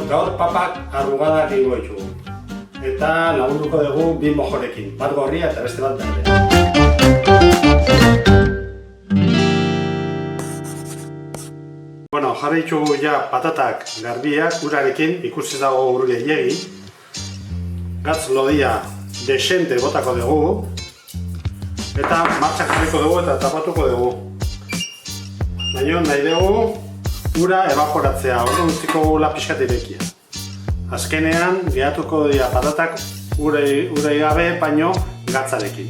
Gaur papak arrugadak egingo ditugu. Eta lagunduko dugu bi mojorekin, bat gorria eta beste bat berdea. Jarri ditugu ja patatak garbiak urarekin, ikusi dago ur gehiegi. Gatz lodia desente botako dugu. Eta martxak jarriko dugu eta tapatuko dugu. Baina nahi dugu ura evaporatzea, orduan utziko gula pixkat irekia. Azkenean gehatuko dira patatak urei gabe baino gatzarekin.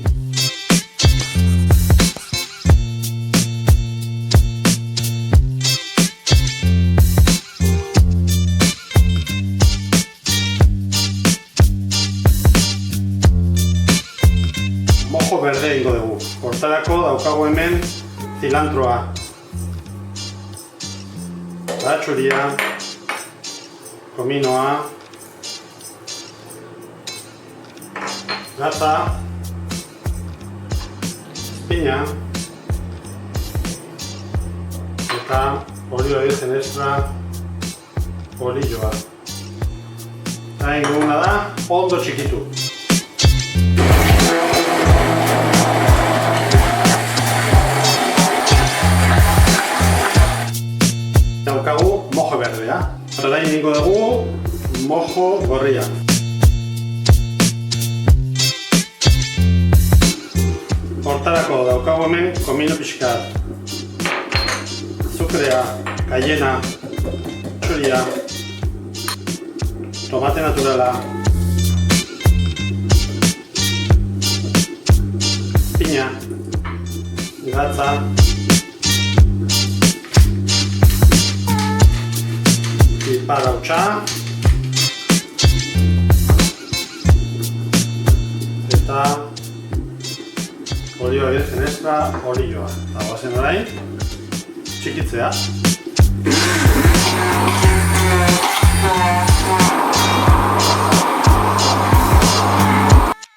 Mojo berde egingo dugu. Hortarako daukagu hemen zilantroa, baratxuria, kominoa, gatza, espina eta olio virgen extra olioa. Eta egingo duguna da ondo txikitu. Daukagu mojo berdea. Orain egingo dugu mojo gorria. Hortarako daukagu hemen komino pixkat, azukrea, kaiena, txuria, tomate naturala, piña, gatza, piparautxa eta olio virgen extra olioa. Eta guazen orain txikitzea.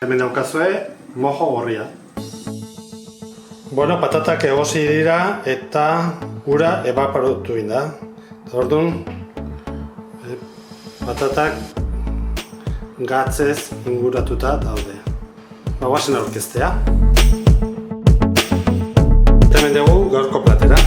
Hemen daukazue mojo gorria. Patatak egosi dira eta ura evaporatu egin da. Orduan patatak gatzez inguratuta daude. Guazen aurkeztea. Hemen dugu gaurko platera.